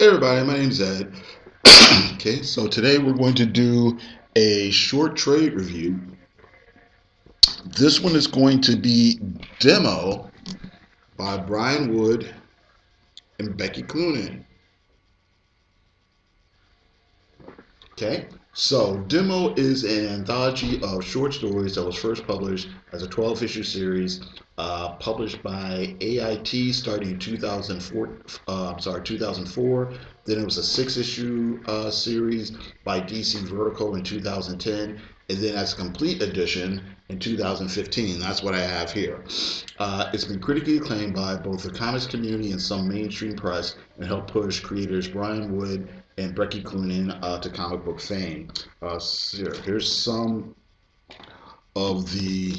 Hey everybody, my name's Ed. Okay, so today we're going to do a short trade review. This one is going to be Demo by Brian Wood and Becky Cloonan. Okay, so Demo is an anthology of short stories that was first published as a 12-issue series, published by AIT starting in 2004. Then it was a 6-issue series by DC Vertical in 2010, and then as a complete edition in 2015. That's what I have here. It's been critically acclaimed by both the comics community and some mainstream press, and helped push creators Brian Wood and Becky Cloonan to comic book fame. Here's some of the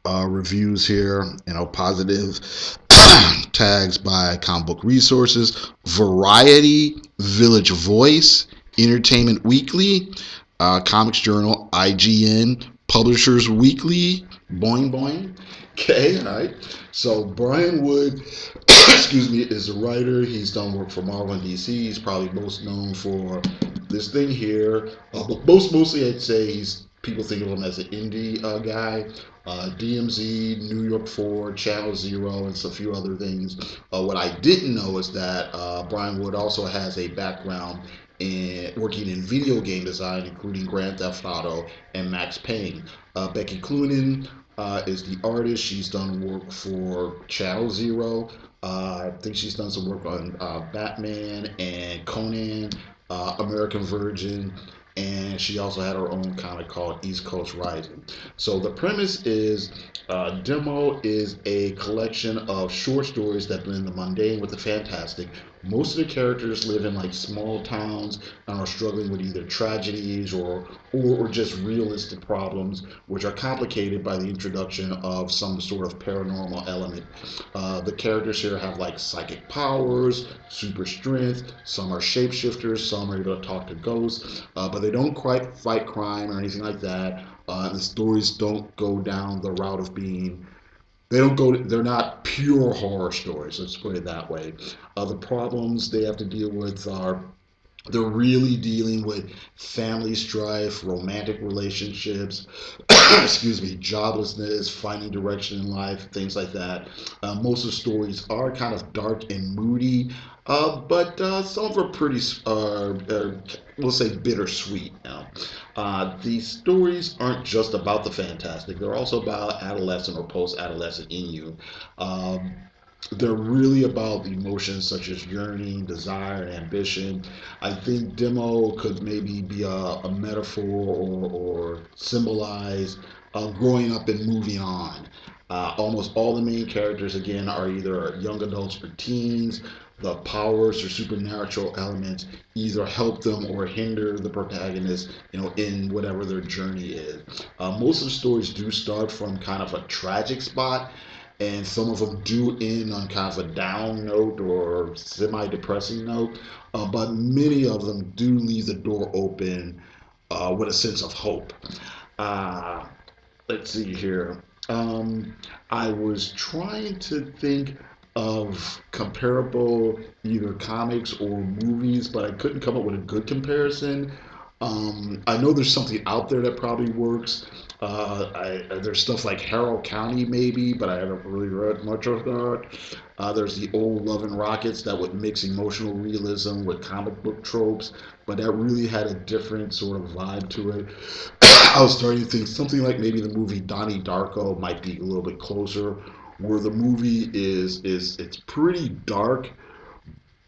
reviews here. Positive tags by Comic Book Resources, Variety, Village Voice, Entertainment Weekly, Comics Journal, IGN, Publishers Weekly, Boing Boing. Okay, all right. So Brian Wood, excuse me, is a writer. He's done work for Marvel and DC. He's probably most known for this thing here. But mostly, I'd say people think of him as an indie guy. DMZ, New York 4, Channel Zero, and a few other things. What I didn't know is that Brian Wood also has a background in working in video game design, including Grand Theft Auto and Max Payne. Becky Cloonan is the artist. She's done work for Channel Zero. I think she's done some work on Batman and Conan, American Virgin, and she also had her own comic called East Coast Rising. So the premise is Demo is a collection of short stories that blend the mundane with the fantastic. Most of the characters live in like small towns and are struggling with either tragedies or just realistic problems, which are complicated by the introduction of some sort of paranormal element. The characters here have like psychic powers, super strength. Some are shapeshifters. Some are able to talk to ghosts, but they don't quite fight crime or anything like that. The stories don't go down the route of being they're not pure horror stories, let's put it that way. The problems they have to deal with are they're really dealing with family strife, romantic relationships, excuse me, joblessness, finding direction in life, things like that. Most of the stories are kind of dark and moody, but some of them are pretty, we'll say, bittersweet. These stories aren't just about the fantastic; they're also about adolescent or post-adolescent in you. Um, they're really about emotions such as yearning, desire, and ambition. I think Demo could maybe be a metaphor or symbolize growing up and moving on. Almost all the main characters, again, are either young adults or teens. The powers or supernatural elements either help them or hinder the protagonist, in whatever their journey is. Most of the stories do start from kind of a tragic spot, and some of them do end on kind of a down note or semi-depressing note, but many of them do leave the door open with a sense of hope. Uh, let's see here. Um, I was trying to think of comparable either comics or movies, but I couldn't come up with a good comparison. I know there's something out there that probably works. There's stuff like Harrow County, maybe, but I haven't really read much of that. There's the old Love and Rockets that would mix emotional realism with comic book tropes, but that really had a different sort of vibe to it. I was starting to think something like maybe the movie Donnie Darko might be a little bit closer, where the movie is it's pretty dark,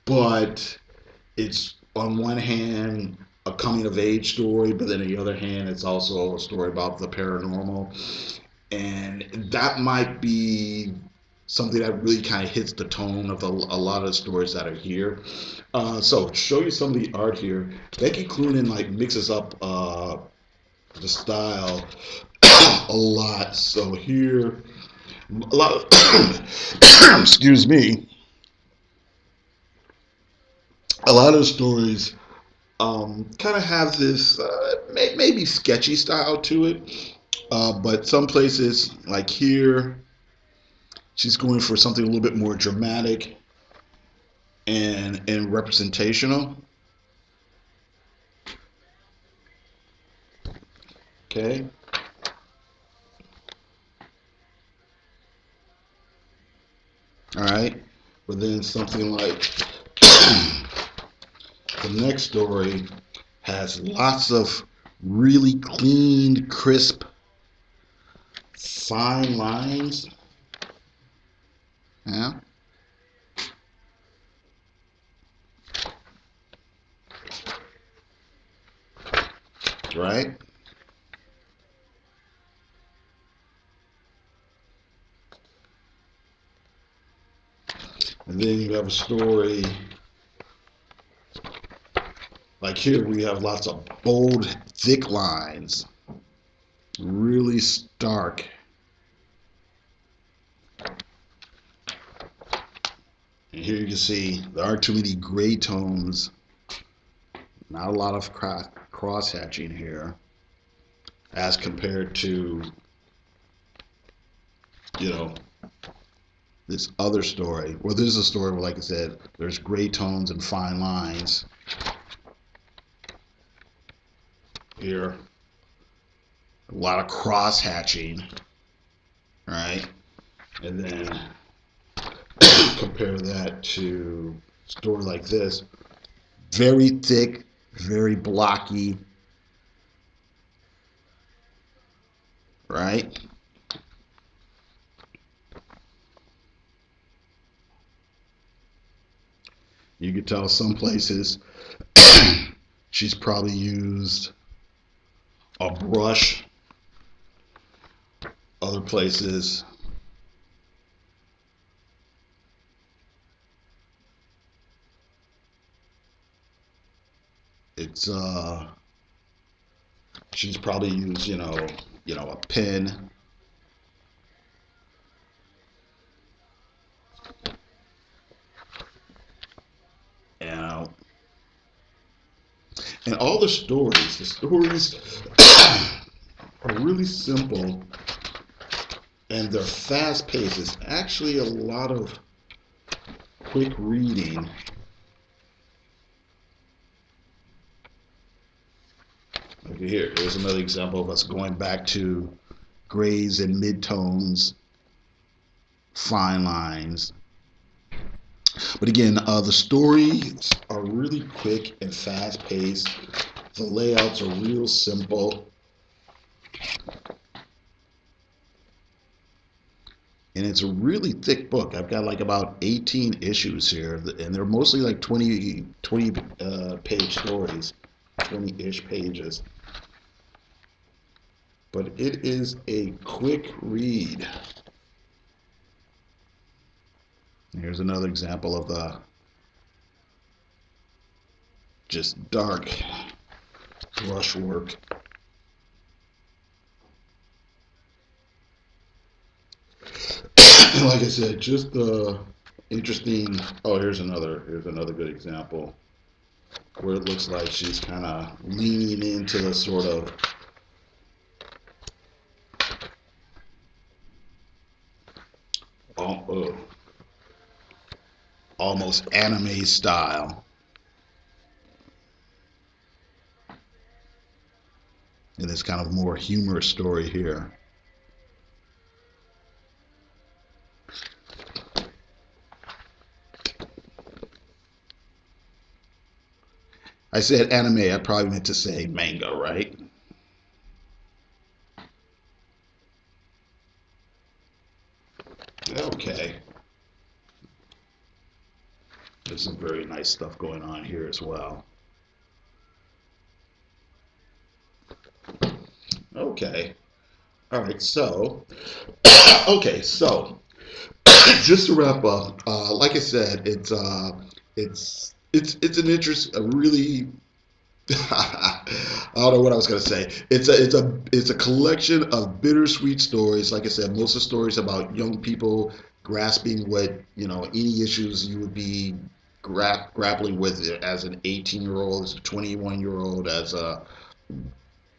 but it's on one hand a coming of age story, but then on the other hand, it's also a story about the paranormal. And that might be something that really kind of hits the tone of a lot of the stories that are here. So, to show you some of the art here, Becky Cloonan like mixes up the style a lot. So here, a lot of excuse me, a lot of the stories kind of have this maybe sketchy style to it. But some places, like here, she's going for something a little bit more dramatic. and representational. Okay. All right. But then something like the next story has lots of really clean, crisp, fine lines. Yeah. Right. And then you have a story like here we have lots of bold, thick lines, really stark. And here you can see there aren't too many gray tones, not a lot of cross hatching here as compared to, you know, this other story. Well, this is a story where, like I said, there's gray tones and fine lines. Here, a lot of cross hatching, right? And then compare that to a story like this, very thick, very blocky, right? You could tell some places she's probably used a brush, other places it's she's probably used, a pen. And and all the stories are really simple and they're fast paced. It's actually a lot of quick reading. Okay, here's another example of us going back to grays and midtones, fine lines. But again, the stories are really quick and fast paced. The layouts are real simple. And it's a really thick book. I've got like about 18 issues here, and they're mostly like 20 page stories, 20-ish pages. But it is a quick read. Here's another example of the just dark brushwork. Like I said, just interesting. Oh, here's another good example where it looks like she's kind of leaning into the sort of uh, almost anime style. In this kind of more humorous story here. I said anime, I probably meant to say manga, right? Okay. There's some very nice stuff going on here as well. Okay. All right. So, okay. So, just to wrap up, like I said, it's an interest, a really I don't know what I was gonna say. It's a collection of bittersweet stories. Like I said, most of the stories about young people grasping what any issues you would be grappling with as an 18-year-old, as a 21-year-old, as a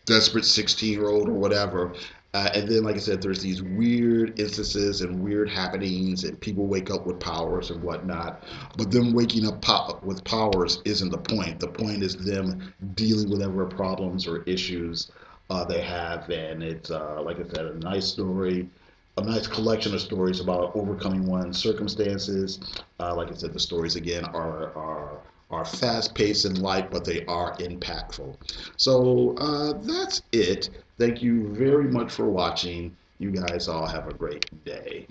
desperate 16-year-old or whatever. And then, like I said, there's these weird instances and weird happenings, and people wake up with powers and whatnot. But them waking up with powers isn't the point. The point is them dealing with whatever problems or issues they have. And it's, like I said, a nice story, a nice collection of stories about overcoming one's circumstances. Like I said, the stories again are fast paced and light, but they are impactful. So that's it. Thank you very much for watching. You guys all have a great day.